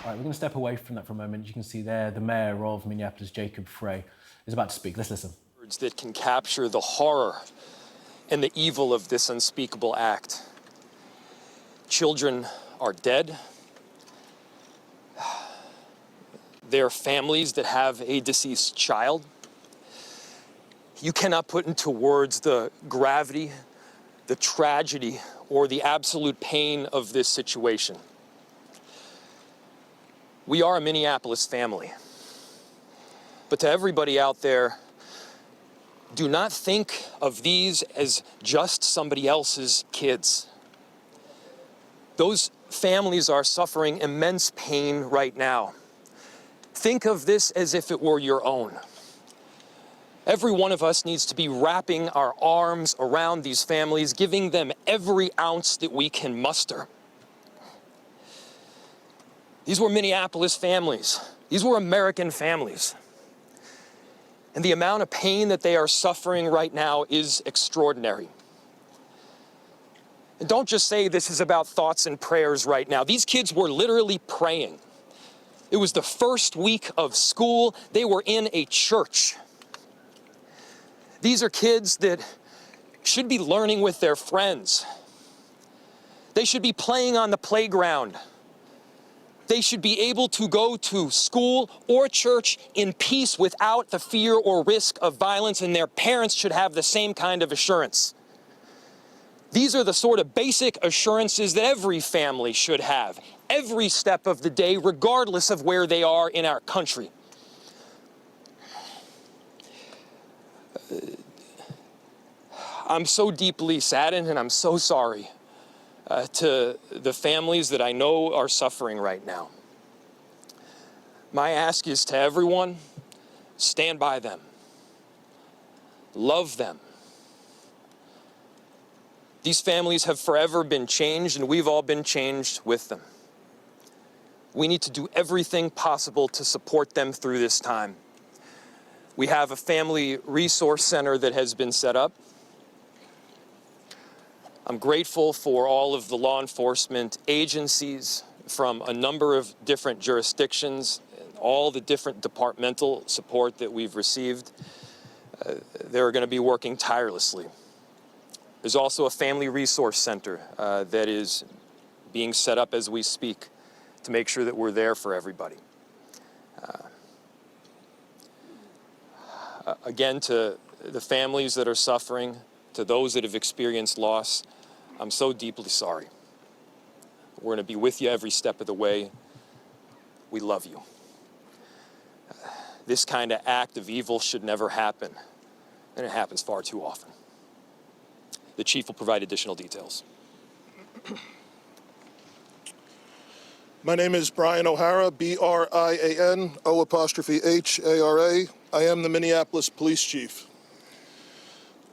All right, we're going to step away from that for a moment. You can see there the mayor of Minneapolis, Frey, is about to speak. Let's listen. Words that can capture the horror and the evil of this unspeakable act. Children are dead. There are families that have a deceased child. You cannot put into words the gravity, the tragedy, or the absolute pain of this situation. We are a Minneapolis family. But to everybody out there, do not think of these as just somebody else's kids. Those families are suffering immense pain right now. Think of this as if it were your own. Every one of us needs to be wrapping our arms around these families, giving them every ounce that we can muster. These were Minneapolis families. These were American families. And the amount of pain that they are suffering right now is extraordinary. And don't just say this is about thoughts and prayers right now. These kids were literally praying. It was the first week of school. They were in a church. These are kids that should be learning with their friends. They should be playing on the playground. They should be able to go to school or church in peace without the fear or risk of violence, and their parents should have the same kind of assurance. These are the sort of basic assurances that every family should have, every step of the day, regardless of where they are in our country. I'm so deeply saddened, and I'm so sorry to the families that I know are suffering right now. My ask is to everyone, stand by them, love them. These families have forever been changed, and we've all been changed with them. We need to do everything possible to support them through this time. We have a family resource center that has been set up. I'm grateful for all of the law enforcement agencies from a number of different jurisdictions, and all the different departmental support that we've received. They're going to be working tirelessly. There's also a family resource center that is being set up as we speak to make sure that we're there for everybody. Again, to the families that are suffering, to those that have experienced loss, I'm so deeply sorry. We're going to be with you every step of the way. We love you. This kind of act of evil should never happen, and it happens far too often. The chief will provide additional details. My name is Brian O'Hara, B-R-I-A-N, O''H-A-R-A. I am the Minneapolis Police Chief.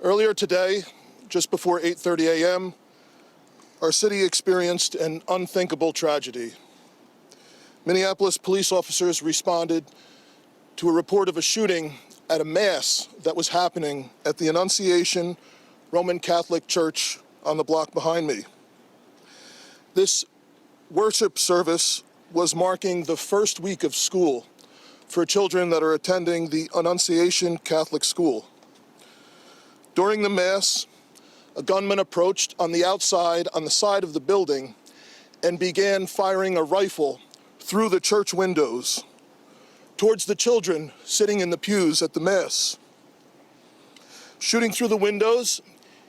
Earlier today, just before 8:30 a.m., our city experienced an unthinkable tragedy. Minneapolis police officers responded to a report of a shooting at a mass that was happening at the Annunciation Roman Catholic Church on the block behind me. This worship service was marking the first week of school for children that are attending the Annunciation Catholic School. During the Mass, a gunman approached on the outside on the side of the building and began firing a rifle through the church windows towards the children sitting in the pews at the Mass. Shooting through the windows,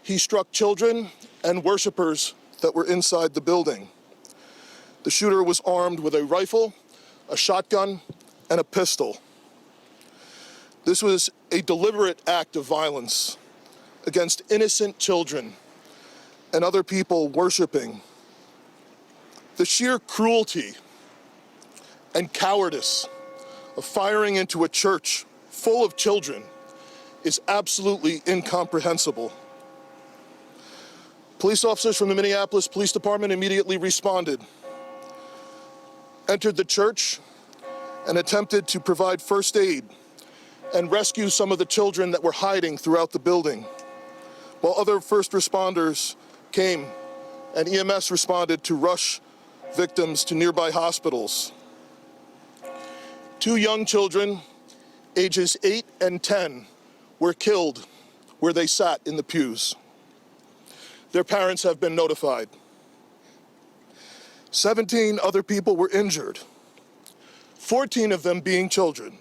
he struck children and worshipers that were inside the building. The shooter was armed with a rifle, a shotgun, and a pistol. This was a deliberate act of violence against innocent children and other people worshiping. The sheer cruelty and cowardice of firing into a church full of children is absolutely incomprehensible. Police officers from the Minneapolis Police Department immediately responded, entered the church, and attempted to provide first aid and rescue some of the children that were hiding throughout the building, while other first responders came and EMS responded to rush victims to nearby hospitals. 2 young children, ages 8 and 10, were killed where they sat in the pews. Their parents have been notified. 17 other people were injured, 14 of them being children.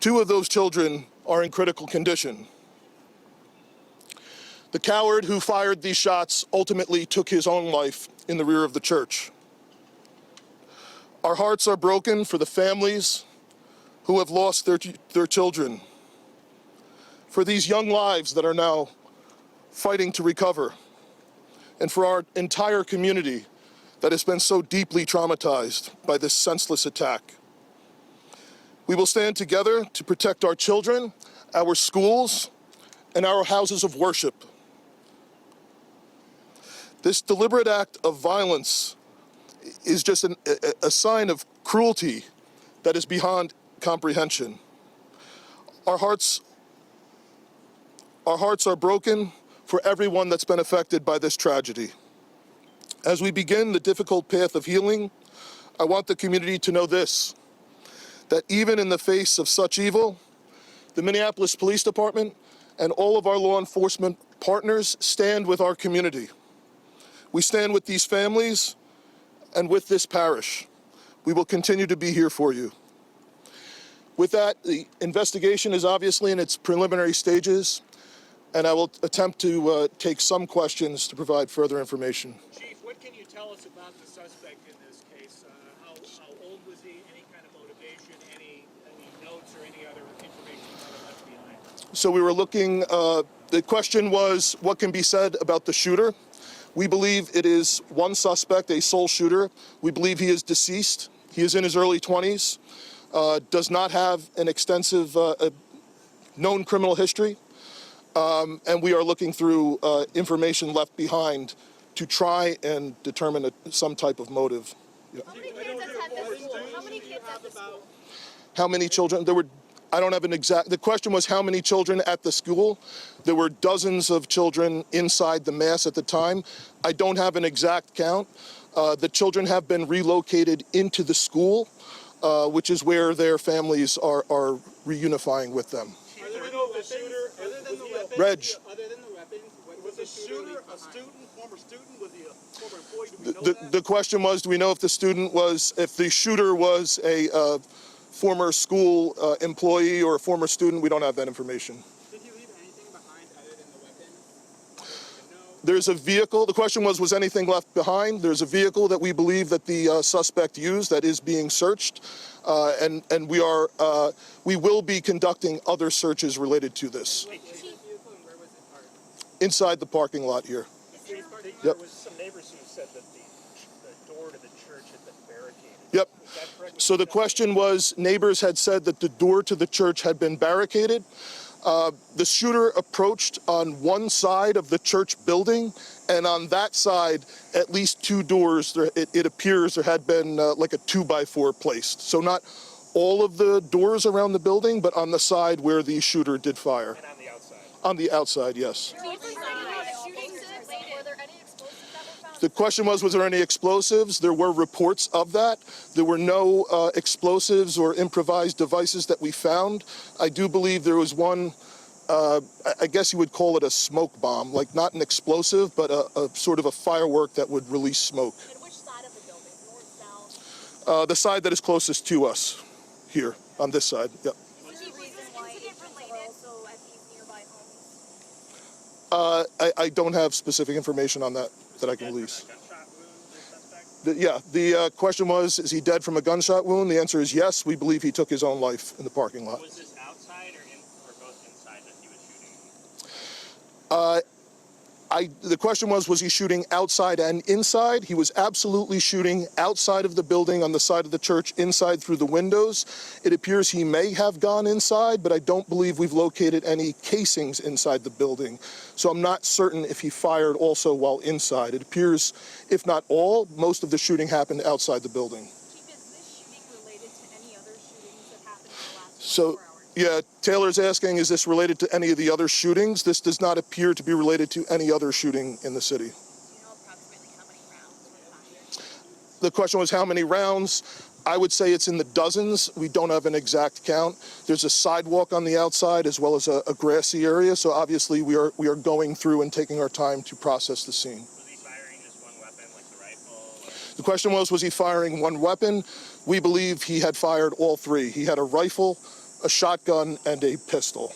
2 of those children are in critical condition. The coward who fired these shots ultimately took his own life in the rear of the church. Our hearts are broken for the families who have lost their children, for these young lives that are now fighting to recover, and for our entire community that has been so deeply traumatized by this senseless attack. We will stand together to protect our children, our schools, and our houses of worship. This deliberate act of violence is just a sign of cruelty that is beyond comprehension. Our hearts are broken for everyone that's been affected by this tragedy. As we begin the difficult path of healing, I want the community to know this, that even in the face of such evil, the Minneapolis Police Department and all of our law enforcement partners stand with our community. We stand with these families and with this parish. We will continue to be here for you. With that, the investigation is obviously in its preliminary stages, and I will attempt to take some questions to provide further information. Chief, what can you tell us about the suspect in this case? How old was he? Any kind of motivation? Any notes or any other information you might have left behind? So we were looking, the question was, what can be said about the shooter? We believe it is one suspect, a sole shooter. We believe he is deceased. He is in his early 20s, does not have an extensive known criminal history, and we are looking through information left behind to try and determine some type of motive. Yeah. How many kids attend the school? How many kids at the school? How many children? I don't have an exact, the question was how many children at the school. There were dozens of children inside the mass at the time. I don't have an exact count. The children have been relocated into the school, which is where their families are reunifying with them. Other than the weapons, Reg. Other than the weapons, was the shooter a student, former student? Was he a former employee? Do we know that? The question was, do we know if the shooter was a former school employee or a former student? We don't have that information. Did he leave anything behind other than the weapons? There's a vehicle. The question was anything left behind? There's a vehicle that we believe that the suspect used that is being searched, and we will be conducting other searches related to this. Where was it parked? Inside the parking lot here. Yep. There was some neighbors who said that the door to the church had been barricaded. Yep. Is that correct? So the question was, neighbors had said that the door to the church had been barricaded. The shooter approached on one side of the church building, and on that side, at least 2 doors, it appears there had been like a 2x4 placed. So not all of the doors around the building, but on the side where the shooter did fire. And on the outside. On the outside, yes. Were there any explosives that were found? The question was there any explosives? There were reports of that. There were no explosives or improvised devices that we found. I do believe there was one, I guess you would call it a smoke bomb, like not an explosive, but a sort of a firework that would release smoke. And which side of the building? North, south? The side that is closest to us, here, on this side, yep. Was there a reason why agents were also at these nearby homes? I don't have specific information on that I can release. Gunshot wound, the suspect? Yeah, the question was, is he dead from a gunshot wound? The answer is yes. We believe he took his own life in the parking lot. Was this outside or both inside that he was shooting? The question was he shooting outside and inside? He was absolutely shooting outside of the building on the side of the church, inside through the windows. It appears he may have gone inside, but I don't believe we've located any casings inside the building. So I'm not certain if he fired also while inside. It appears, if not all, most of the shooting happened outside the building. Chief, is this shooting related to any other shootings that happened in the last 24 So, hours? yeah, Taylor's asking, is this related to any of the other shootings? This does not appear to be related to any other shooting in the city. Do you know approximately how many rounds were fired? The question was how many rounds? I would say it's in the dozens. We don't have an exact count. There's a sidewalk on the outside as well as a grassy area. So obviously we are going through and taking our time to process the scene. Was he firing just one weapon, like the rifle? Or... The question was he firing one weapon? We believe he had fired all three. He had a rifle, a shotgun, and a pistol.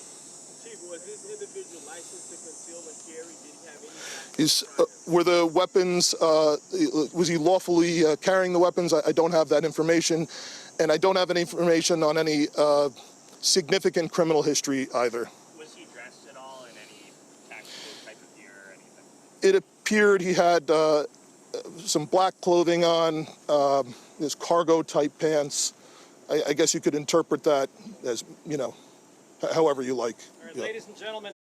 Chief, was this individual licensed to conceal and carry? Did he have any? Were the weapons, was he lawfully carrying the weapons? I don't have that information, and I don't have any information on any significant criminal history either. Was he dressed at all in any tactical type of gear or anything? It appeared he had some black clothing on, his cargo-type pants. I guess you could interpret that as, however you like. All right, ladies and gentlemen.